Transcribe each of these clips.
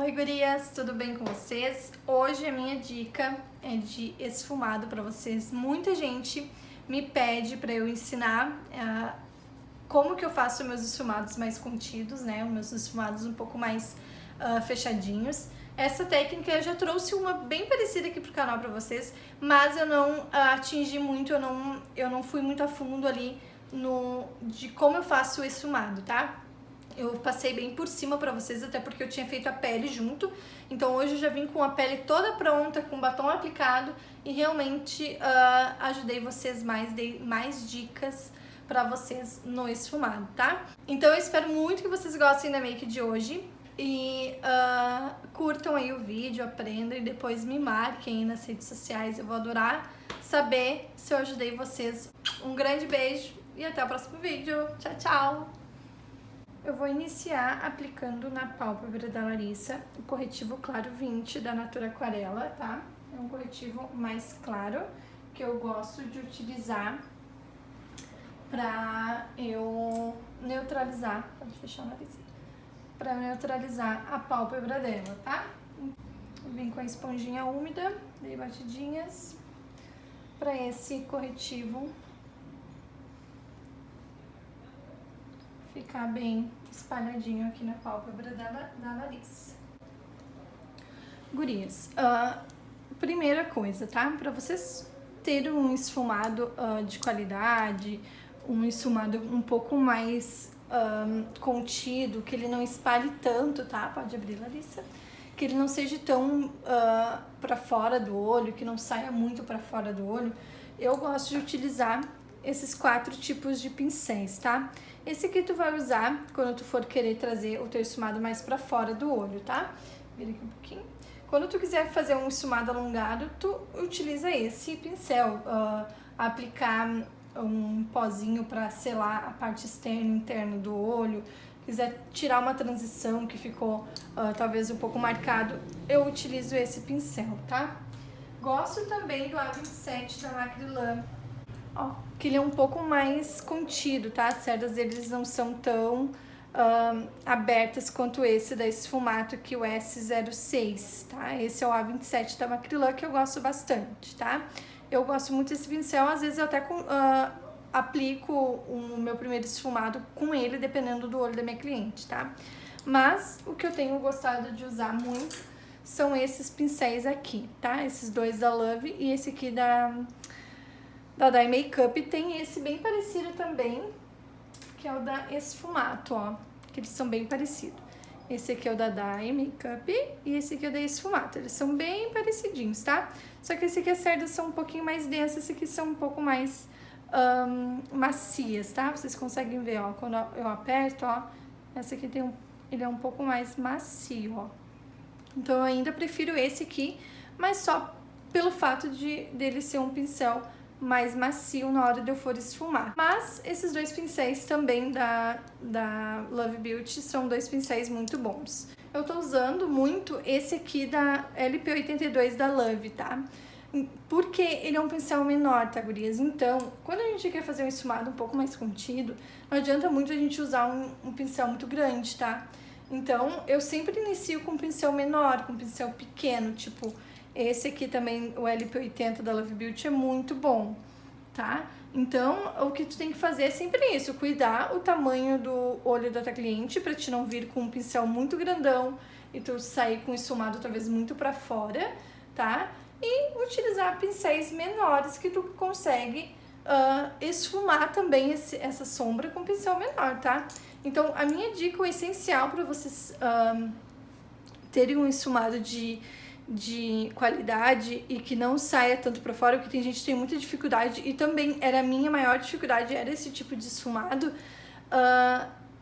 Oi gurias, tudo bem com vocês? Hoje a minha dica é de esfumado para vocês. Muita gente me pede para eu ensinar como que eu faço meus esfumados mais contidos, né? Os meus esfumados um pouco mais fechadinhos. Essa técnica eu já trouxe uma bem parecida aqui pro canal para vocês, mas eu não atingi muito, eu não fui muito a fundo ali de como eu faço o esfumado, tá? Eu passei bem por cima pra vocês, até porque eu tinha feito a pele junto. Então hoje eu já vim com a pele toda pronta, com batom aplicado e realmente ajudei vocês dei mais dicas pra vocês no esfumado, tá? Então eu espero muito que vocês gostem da make de hoje e curtam aí o vídeo, aprendam e depois me marquem aí nas redes sociais. Eu vou adorar saber se eu ajudei vocês. Um grande beijo e até o próximo vídeo. Tchau, tchau! Eu vou iniciar aplicando na pálpebra da Larissa o corretivo Claro 20 da Natura Aquarela, tá? É um corretivo mais claro que eu gosto de utilizar pra eu neutralizar, pode fechar o nariz, pra neutralizar a pálpebra dela, tá? Eu vim com a esponjinha úmida, dei batidinhas pra esse corretivo ficar bem espalhadinho aqui na pálpebra da Larissa. Gurias, primeira coisa, tá? Pra vocês terem um esfumado de qualidade, um esfumado um pouco mais contido, que ele não espalhe tanto, tá? Pode abrir, Larissa. Que ele não seja tão pra fora do olho, que não saia muito pra fora do olho. Eu gosto de utilizar esses 4 tipos de pincéis, tá? Esse aqui tu vai usar quando tu for querer trazer o teu esfumado mais pra fora do olho, tá? Vira aqui um pouquinho. Quando tu quiser fazer um esfumado alongado, tu utiliza esse pincel. Aplicar um pozinho pra selar a parte externa e interna do olho. Quiser tirar uma transição que ficou talvez um pouco marcado, eu utilizo esse pincel, tá? Gosto também do A27 da Lacrilan. Ó, que ele é um pouco mais contido, tá? As cerdas deles não são tão abertas quanto esse da Esfumato, que o S06, tá? Esse é o A27 da Lacrilan, que eu gosto bastante, tá? Eu gosto muito desse pincel, às vezes eu até aplico o meu primeiro esfumado com ele, dependendo do olho da minha cliente, tá? Mas o que eu tenho gostado de usar muito são esses pincéis aqui, tá? Esses dois da Love e esse aqui da Dye Makeup. Tem esse bem parecido também, que é o da Esfumato, ó, que eles são bem parecidos. Esse aqui é o da Dye Makeup e esse aqui é o da Esfumato. Eles são bem parecidinhos, tá? Só que esse aqui as cerdas são um pouquinho mais densas, esse aqui são um pouco mais macias, tá? Vocês conseguem ver, ó, quando eu aperto, ó, essa aqui ele é um pouco mais macio, ó. Então eu ainda prefiro esse aqui, mas só pelo fato dele ser um pincel mais macio na hora de eu for esfumar. Mas esses dois pincéis também da Love Beauty são dois pincéis muito bons. Eu tô usando muito esse aqui da LP82 da Love, tá? Porque ele é um pincel menor, tá, gurias? Então, quando a gente quer fazer um esfumado um pouco mais contido, não adianta muito a gente usar um pincel muito grande, tá? Então, eu sempre inicio com um pincel menor, com um pincel pequeno, tipo... Esse aqui também, o LP80 da Love Beauty, é muito bom, tá? Então, o que tu tem que fazer é sempre isso, cuidar o tamanho do olho da tua cliente pra te não vir com um pincel muito grandão e tu sair com esfumado talvez muito pra fora, tá? E utilizar pincéis menores que tu consegue esfumar também essa sombra com pincel menor, tá? Então, a minha dica, o essencial pra vocês terem um esfumado de qualidade e que não saia tanto pra fora, porque tem gente que tem muita dificuldade, e também era a minha maior dificuldade, era esse tipo de esfumado,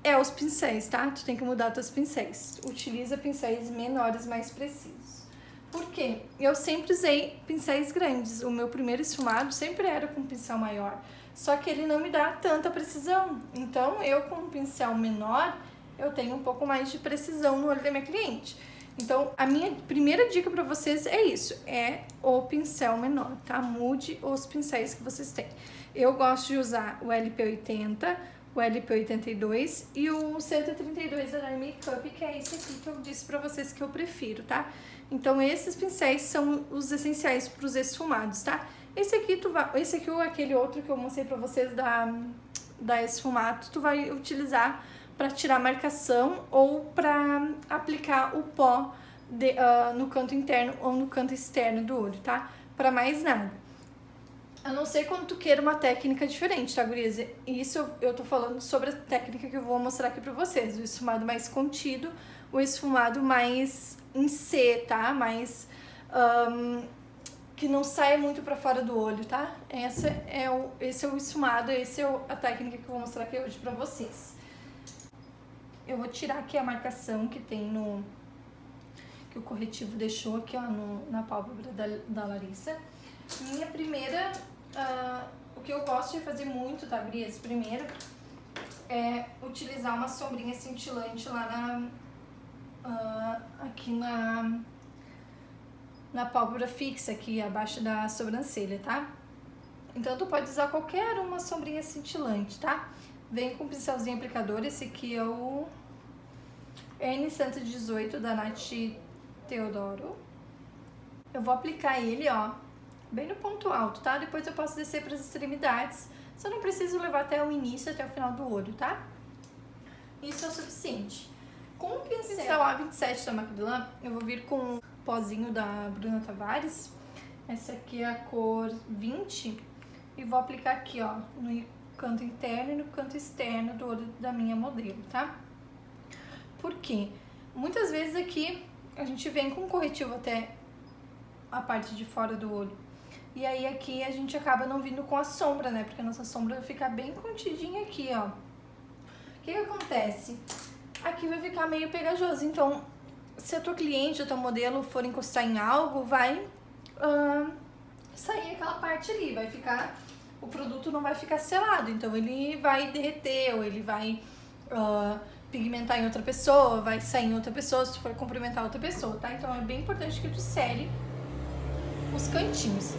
é os pincéis, tá? Tu tem que mudar teus pincéis. Utiliza pincéis menores, mais precisos. Por quê? Eu sempre usei pincéis grandes. O meu primeiro esfumado sempre era com um pincel maior, só que ele não me dá tanta precisão. Então, eu com um pincel menor, eu tenho um pouco mais de precisão no olho da minha cliente. Então, a minha primeira dica pra vocês é isso, é o pincel menor, tá? Mude os pincéis que vocês têm. Eu gosto de usar o LP80 o LP82 e o 132 da Dime Makeup, que é esse aqui que eu disse pra vocês que eu prefiro, tá? Então esses pincéis são os essenciais para os esfumados, tá? Esse aqui ou aquele outro que eu mostrei pra vocês da esfumato, tu vai utilizar para tirar marcação ou para aplicar o pó no canto interno ou no canto externo do olho, tá? Para mais nada. A não ser quando tu queira uma técnica diferente, tá, gurias? Isso eu tô falando sobre a técnica que eu vou mostrar aqui pra vocês. O esfumado mais contido, o esfumado mais em C, tá? Mais... que não saia muito pra fora do olho, tá? Esse é o esfumado, a técnica que eu vou mostrar aqui hoje pra vocês. Eu vou tirar aqui a marcação que tem que o corretivo deixou aqui, ó, na pálpebra da Larissa. Minha primeira... o que eu gosto de fazer muito, tá, gurias? Primeiro é utilizar uma sombrinha cintilante lá aqui na pálpebra fixa, aqui abaixo da sobrancelha, tá? Então tu pode usar qualquer uma sombrinha cintilante, tá? Vem com um pincelzinho aplicador, esse aqui é o N118 da Nath Teodoro. Eu vou aplicar ele, ó, bem no ponto alto, tá? Depois eu posso descer para as extremidades. Só não preciso levar até o início, até o final do olho, tá? Isso é o suficiente. Com o pincel A27 da Macrylan, eu vou vir com o pozinho da Bruna Tavares. Essa aqui é a cor 20. E vou aplicar aqui, ó, no canto interno e no canto externo do olho da minha modelo, tá? Por quê? Muitas vezes aqui a gente vem com corretivo até a parte de fora do olho. E aí aqui a gente acaba não vindo com a sombra, né? Porque a nossa sombra vai ficar bem contidinha aqui, ó. O que acontece? Aqui vai ficar meio pegajoso. Então, se a tua cliente, o teu modelo for encostar em algo, vai sair aquela parte ali. Vai ficar... O produto não vai ficar selado. Então, ele vai derreter ou ele vai pigmentar em outra pessoa, vai sair em outra pessoa, se tu for cumprimentar outra pessoa, tá? Então, é bem importante que tu sele os cantinhos.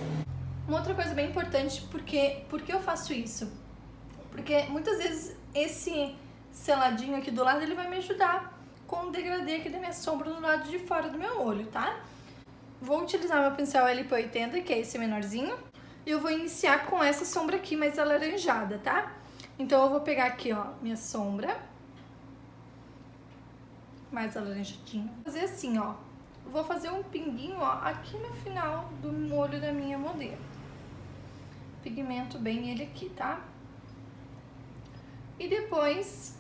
Uma outra coisa bem importante, por que eu faço isso? Porque muitas vezes esse seladinho aqui do lado, ele vai me ajudar com o degradê aqui da minha sombra do lado de fora do meu olho, tá? Vou utilizar meu pincel LP80, que é esse menorzinho, e eu vou iniciar com essa sombra aqui mais alaranjada, tá? Então eu vou pegar aqui, ó, minha sombra, mais alaranjadinha. Vou fazer assim, ó. Vou fazer um pinguinho, ó, aqui no final do olho da minha modelo. Pigmento bem ele aqui, tá? E depois,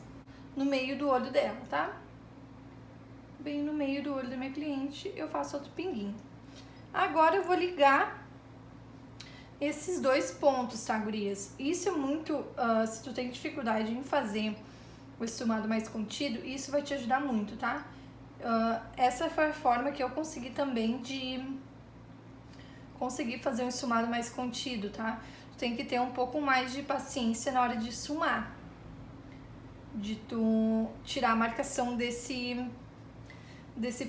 no meio do olho dela, tá? Bem no meio do olho da minha cliente, eu faço outro pinguinho. Agora eu vou ligar esses dois pontos, tá, gurias? Isso é muito... se tu tem dificuldade em fazer o esfumado mais contido, isso vai te ajudar muito, tá? Essa foi a forma que eu consegui também de conseguir fazer um esfumado mais contido, tá? Tu tem que ter um pouco mais de paciência na hora de esfumar, de tu tirar a marcação desse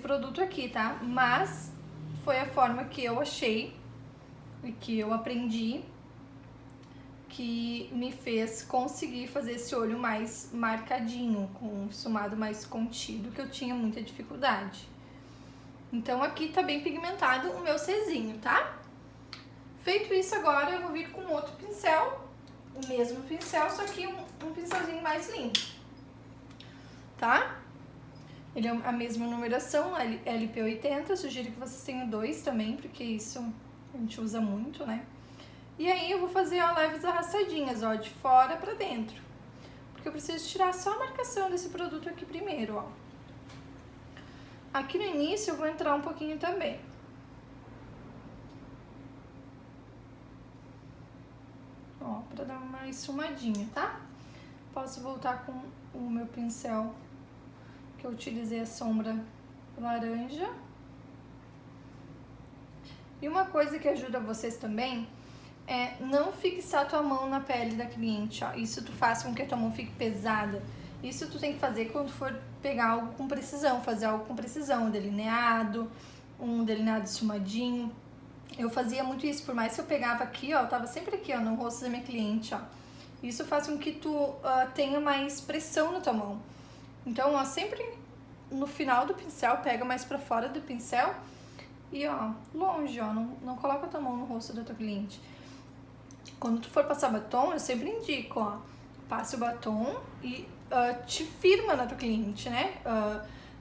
produto aqui, tá? Mas foi a forma que eu achei e que eu aprendi, que me fez conseguir fazer esse olho mais marcadinho, com um esfumado mais contido, que eu tinha muita dificuldade. Então aqui tá bem pigmentado o meu Czinho, tá? Feito isso, agora eu vou vir com outro pincel, o mesmo pincel, só que um pincelzinho mais limpo, tá? Ele é a mesma numeração, LP80, eu sugiro que vocês tenham dois também, porque isso a gente usa muito, né? E aí eu vou fazer, ó, leves arrastadinhas, ó, de fora pra dentro. Porque eu preciso tirar só a marcação desse produto aqui primeiro, ó. Aqui no início eu vou entrar um pouquinho também. Ó, pra dar uma esfumadinha, tá? Posso voltar com o meu pincel, que eu utilizei a sombra laranja. E uma coisa que ajuda vocês também é não fixar a tua mão na pele da cliente, ó. Isso tu faz com que a tua mão fique pesada. Isso tu tem que fazer quando for pegar algo com precisão, fazer algo com precisão, um delineado esfumadinho. Eu fazia muito isso, por mais que eu pegava aqui, ó, eu tava sempre aqui, ó, no rosto da minha cliente, ó. Isso faz com que tu tenha mais pressão na tua mão. Então, ó, sempre no final do pincel, pega mais pra fora do pincel e, ó, longe, ó, não coloca a tua mão no rosto da tua cliente. Quando tu for passar batom, eu sempre indico, ó, passe o batom e te firma na tua cliente, né?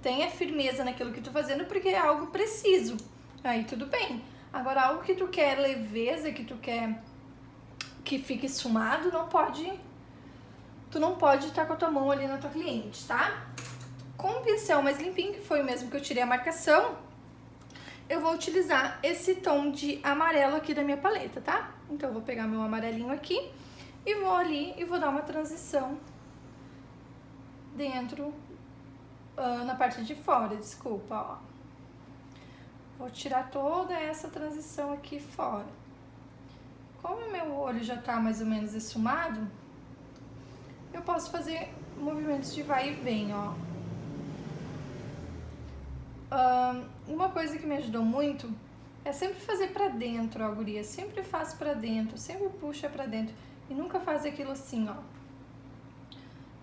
Tenha firmeza naquilo que tu fazendo, porque é algo preciso. Aí tudo bem. Agora, algo que tu quer leveza, que tu quer que fique esfumado, tu não pode estar com a tua mão ali na tua cliente, tá? Com o pincel mais limpinho, que foi o mesmo que eu tirei a marcação, eu vou utilizar esse tom de amarelo aqui da minha paleta, tá? Então, eu vou pegar meu amarelinho aqui e vou ali e vou dar uma transição dentro, na parte de fora, desculpa, ó. Vou tirar toda essa transição aqui fora. Como o meu olho já tá mais ou menos esfumado, eu posso fazer movimentos de vai e vem, ó. Uma coisa que me ajudou muito é sempre fazer pra dentro, ó, guria. Sempre faz pra dentro, sempre puxa pra dentro. E nunca faz aquilo assim, ó,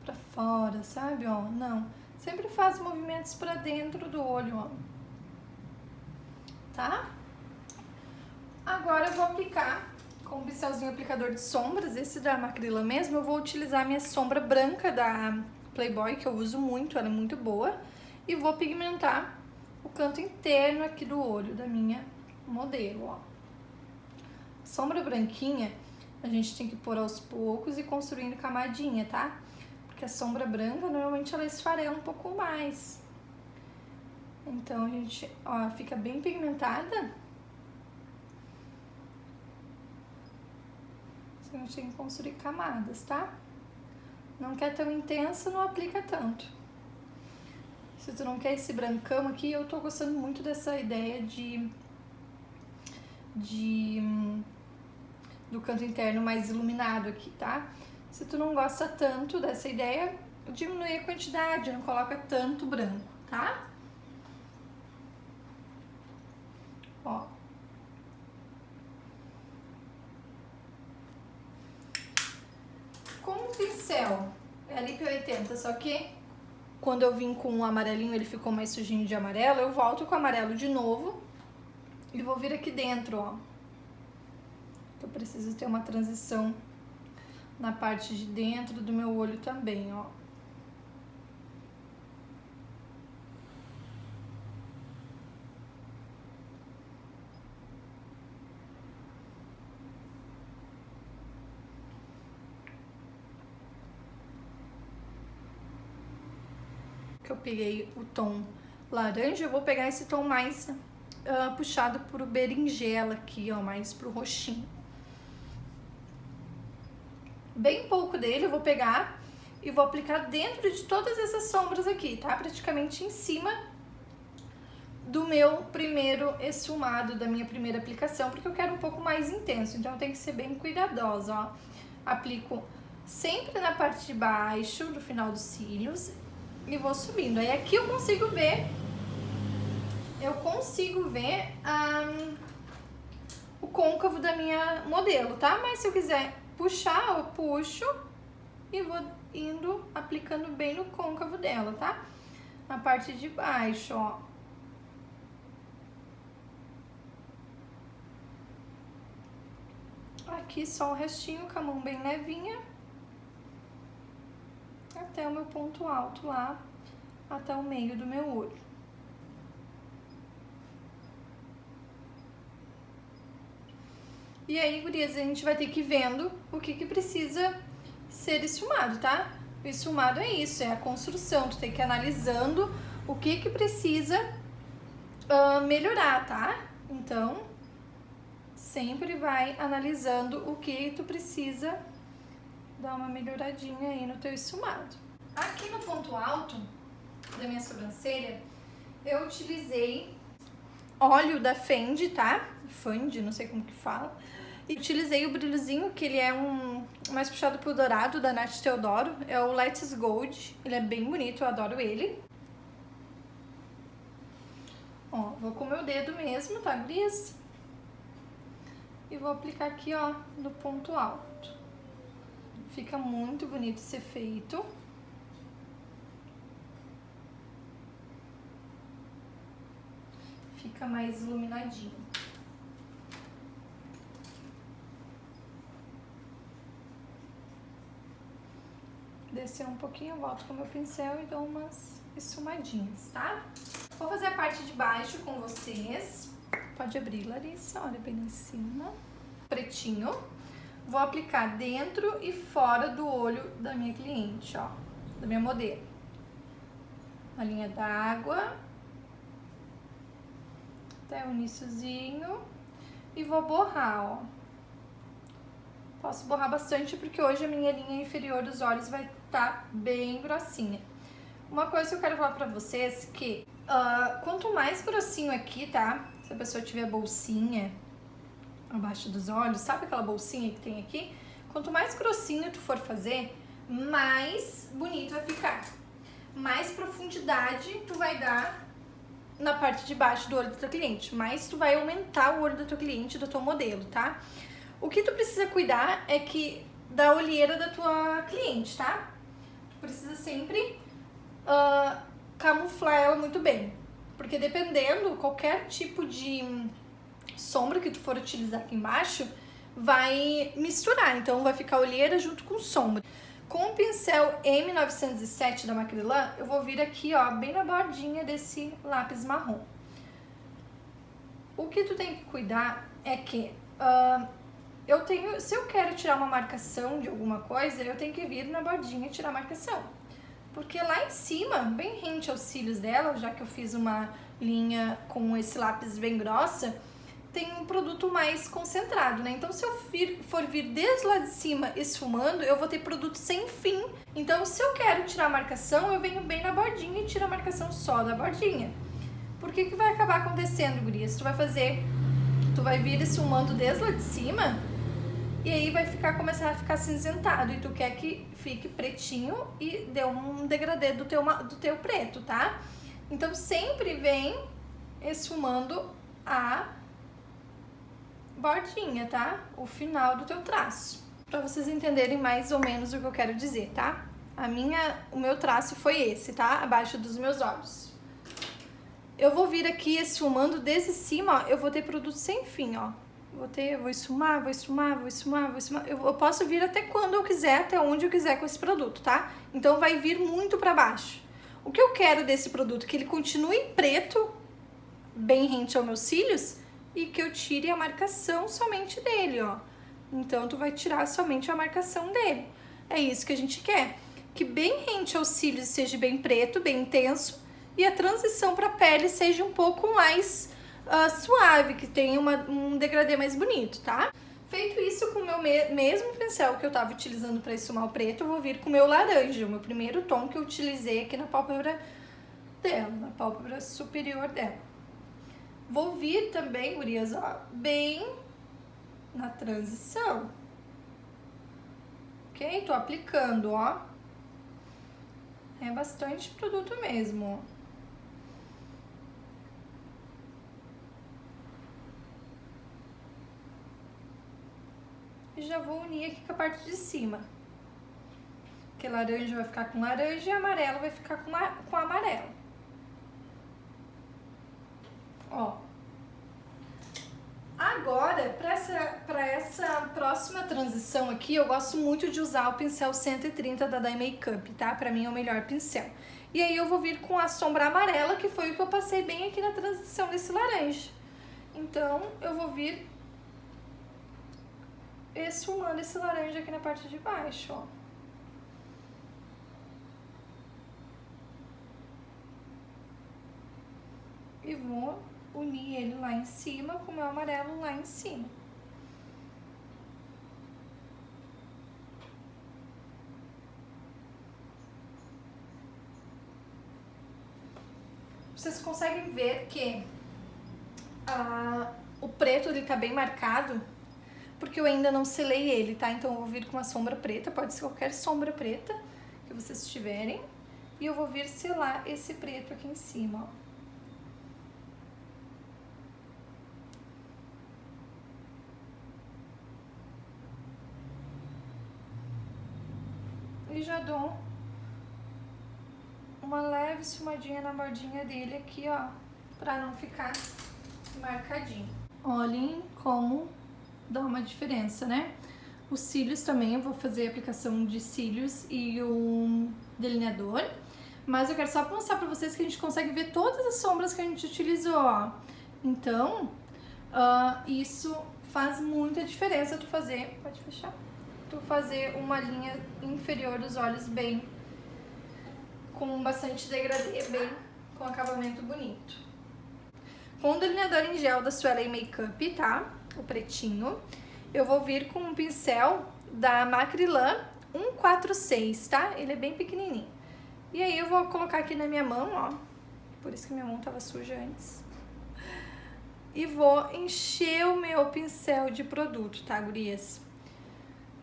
pra fora, sabe, ó? Não. Sempre faz movimentos pra dentro do olho, ó. Tá? Agora eu vou aplicar com o pincelzinho aplicador de sombras, esse da Macrila mesmo. Eu vou utilizar a minha sombra branca da Playboy, que eu uso muito, ela é muito boa. E vou pigmentar o canto interno aqui do olho da minha modelo, ó. Sombra branquinha, a gente tem que pôr aos poucos e construindo camadinha, tá? Porque a sombra branca, normalmente ela esfarela um pouco mais. Então, a gente, ó, fica bem pigmentada. A gente tem que construir camadas, tá? Não quer tão intensa, não aplica tanto. Se tu não quer esse brancão aqui, eu tô gostando muito dessa ideia do canto interno mais iluminado aqui, tá? Se tu não gosta tanto dessa ideia, diminui a quantidade, não coloca tanto branco, tá? Ó. Com o pincel, é a LIP 80, só que quando eu vim com o amarelinho, ele ficou mais sujinho de amarelo, eu volto com o amarelo de novo e vou vir aqui dentro, ó. Eu preciso ter uma transição na parte de dentro do meu olho também, ó. Que eu peguei o tom laranja, eu vou pegar esse tom mais puxado pro berinjela aqui, ó, mais pro roxinho. Bem pouco dele eu vou pegar e vou aplicar dentro de todas essas sombras aqui, tá? Praticamente em cima do meu primeiro esfumado, da minha primeira aplicação, porque eu quero um pouco mais intenso, então eu tenho que ser bem cuidadosa, ó. Aplico sempre na parte de baixo, do final dos cílios, e vou subindo. Aí aqui eu consigo ver o côncavo da minha modelo, tá? Mas se eu quiser puxar, eu puxo e vou indo, aplicando bem no côncavo dela, tá? Na parte de baixo, ó. Aqui só o restinho, com a mão bem levinha. Até o meu ponto alto lá, até o meio do meu olho. E aí, gurias, a gente vai ter que ir vendo o que precisa ser esfumado, tá? O esfumado é isso, é a construção, tu tem que ir analisando o que precisa melhorar, tá? Então, sempre vai analisando o que tu precisa dar uma melhoradinha aí no teu esfumado. Aqui no ponto alto da minha sobrancelha, eu utilizei óleo da Fendi, tá? Fendi, não sei como que fala. E utilizei o brilhozinho, que ele é mais puxado pro dourado, da Nath Teodoro. É o Let's Gold. Ele é bem bonito, eu adoro ele. Ó, vou com o meu dedo mesmo, tá, gurias? E vou aplicar aqui, ó, no ponto alto. Fica muito bonito esse efeito. Fica mais iluminadinho. Descer um pouquinho, eu volto com o meu pincel e dou umas esfumadinhas, tá? Vou fazer a parte de baixo com vocês. Pode abrir, Larissa, olha bem em cima. Pretinho. Vou aplicar dentro e fora do olho da minha cliente, ó, da minha modelo. A linha d'água. Até o iniciozinho. E vou borrar, ó. Posso borrar bastante porque hoje a minha linha inferior dos olhos vai estar bem grossinha. Uma coisa que eu quero falar pra vocês que quanto mais grossinho aqui, tá? Se a pessoa tiver bolsinha abaixo dos olhos, sabe aquela bolsinha que tem aqui? Quanto mais grossinho tu for fazer, mais bonito vai ficar. Mais profundidade tu vai dar na parte de baixo do olho do teu cliente. Mais tu vai aumentar o olho do teu cliente, do teu modelo, tá? O que tu precisa cuidar é que da olheira da tua cliente, tá? Tu precisa sempre camuflar ela muito bem. Porque dependendo, qualquer tipo de sombra que tu for utilizar aqui embaixo, vai misturar. Então, vai ficar olheira junto com sombra. Com o pincel M907 da Macrylan, eu vou vir aqui, ó, bem na bordinha desse lápis marrom. O que tu tem que cuidar é que se eu quero tirar uma marcação de alguma coisa, eu tenho que vir na bordinha e tirar a marcação. Porque lá em cima, bem rente aos cílios dela, já que eu fiz uma linha com esse lápis bem grossa, tem um produto mais concentrado, né? Então, se eu for vir desde lá de cima esfumando, eu vou ter produto sem fim. Então, se eu quero tirar a marcação, eu venho bem na bordinha e tiro a marcação só da bordinha. Por que que vai acabar acontecendo, gurias? Tu vai vir esfumando desde lá de cima e aí vai começar a ficar cinzentado. E tu quer que fique pretinho e dê um degradê do teu preto, tá? Então, sempre vem esfumando a bordinha, tá? O final do teu traço. Pra vocês entenderem mais ou menos o que eu quero dizer, tá? O meu traço foi esse, tá? Abaixo dos meus olhos. Eu vou vir aqui esfumando desde cima, ó, eu vou ter produto sem fim, ó. Vou esfumar, vou esfumar, vou esfumar, vou esfumar. Eu posso vir até quando eu quiser, até onde eu quiser com esse produto, tá? Então vai vir muito pra baixo. O que eu quero desse produto? Que ele continue preto, bem rente aos meus cílios, e que eu tire a marcação somente dele, ó. Então, tu vai tirar somente a marcação dele. É isso que a gente quer. Que bem rente aos cílios seja bem preto, bem intenso, e a transição para a pele seja um pouco mais suave, que tenha um degradê mais bonito, tá? Feito isso com o meu mesmo pincel que eu tava utilizando para esfumar o preto, eu vou vir com o meu laranja, o meu primeiro tom que eu utilizei aqui na pálpebra dela, na pálpebra superior dela. Vou vir também, gurias, ó, bem na transição. Ok? Tô aplicando, ó. É bastante produto mesmo, ó. E já vou unir aqui com a parte de cima. Porque laranja vai ficar com laranja e amarelo vai ficar com amarelo. Ó. Agora, para essa próxima transição aqui, eu gosto muito de usar o pincel 130 da Dye Makeup, tá? Pra mim é o melhor pincel. E aí eu vou vir com a sombra amarela, que foi o que eu passei bem aqui na transição desse laranja. Então, eu vou vir esfumando esse laranja aqui na parte de baixo, ó. E vou unir ele lá em cima com o meu amarelo lá em cima. Vocês conseguem ver que o preto ele tá bem marcado, porque eu ainda não selei ele, tá? Então eu vou vir com uma sombra preta, pode ser qualquer sombra preta que vocês tiverem, e eu vou vir selar esse preto aqui em cima, ó. já dou uma leve esfumadinha na bordinha dele aqui, ó, pra não ficar marcadinho. Olhem como dá uma diferença, né? Os cílios também, eu vou fazer a aplicação de cílios e o delineador, mas eu quero só mostrar pra vocês que a gente consegue ver todas as sombras que a gente utilizou, ó. Então, isso faz muita diferença tu fazer, pode fechar, tu fazer uma linha inferior dos olhos bem, com bastante degradê, bem, com acabamento bonito. Com o delineador em gel da Suela Makeup, tá? O pretinho. Eu vou vir com um pincel da Macrylan 146, tá? Ele é bem pequenininho. E aí eu vou colocar aqui na minha mão, ó. Por isso que minha mão tava suja antes. E vou encher o meu pincel de produto, tá, gurias?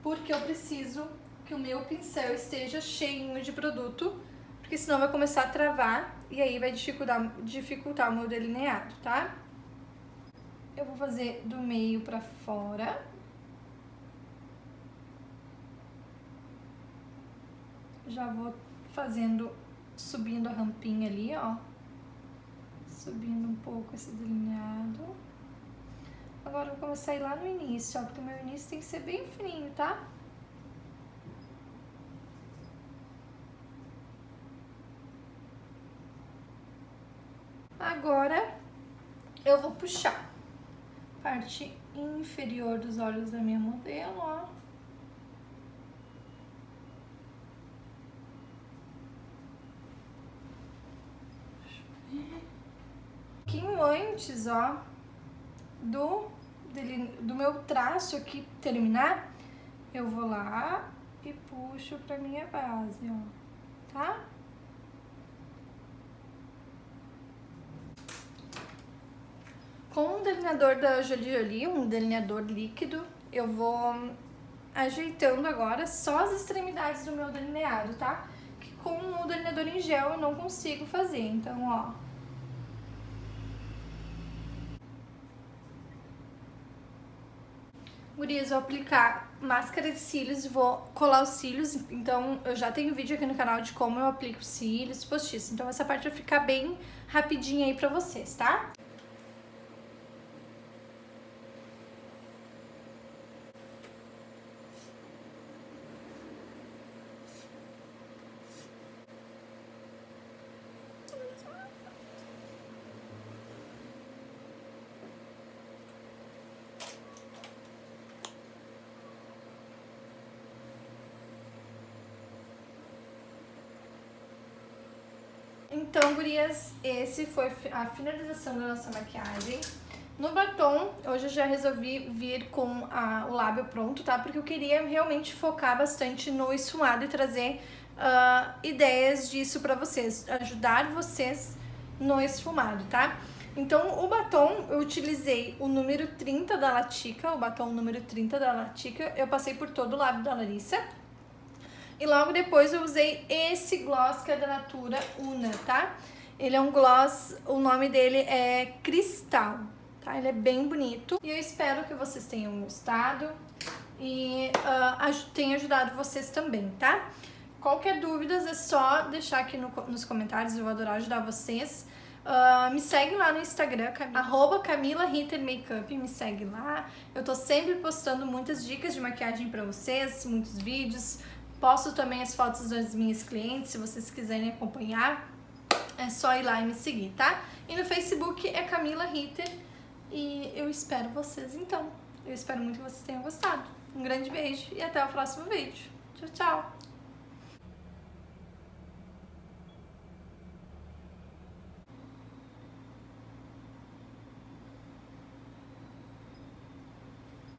Porque eu preciso que o meu pincel esteja cheinho de produto, porque senão vai começar a travar e aí vai dificultar o meu delineado, tá? Eu vou fazer do meio pra fora. Já vou fazendo, subindo a rampinha ali, ó. Subindo um pouco esse delineado. Agora eu vou começar a ir lá no início, ó, porque o meu início tem que ser bem fininho, tá? Agora eu vou puxar a parte inferior dos olhos da minha modelo, ó. Um pouquinho antes, ó, do meu traço aqui terminar, eu vou lá e puxo pra minha base, ó, tá? Com o delineador da Jolie Jolie, um delineador líquido, eu vou ajeitando agora só as extremidades do meu delineado, tá? Que com o delineador em gel eu não consigo fazer, então, ó. Gurias, vou aplicar máscara de cílios e vou colar os cílios, então eu já tenho vídeo aqui no canal de como eu aplico cílios postiços, então essa parte vai ficar bem rapidinha aí pra vocês, tá? Então, gurias, esse foi a finalização da nossa maquiagem. No batom, hoje eu já resolvi vir com o lábio pronto, tá? Porque eu queria realmente focar bastante no esfumado e trazer ideias disso pra vocês, ajudar vocês no esfumado, tá? Então, o batom, eu utilizei o número 30 da Latica, o batom número 30 da Latica, eu passei por todo o lábio da Larissa. E logo depois eu usei esse gloss que é da Natura Una, tá? Ele é um gloss, o nome dele é Cristal, tá? Ele é bem bonito. E eu espero que vocês tenham gostado e tenha ajudado vocês também, tá? Qualquer dúvida é só deixar aqui nos comentários, eu vou adorar ajudar vocês. Me segue lá no Instagram, @CamilaRitterMakeup, me segue lá. Eu tô sempre postando muitas dicas de maquiagem pra vocês, muitos vídeos. Posto também as fotos das minhas clientes, se vocês quiserem acompanhar, é só ir lá e me seguir, tá? E no Facebook é Camila Ritter e eu espero vocês então. Eu espero muito que vocês tenham gostado. Um grande beijo e até o próximo vídeo. Tchau, tchau!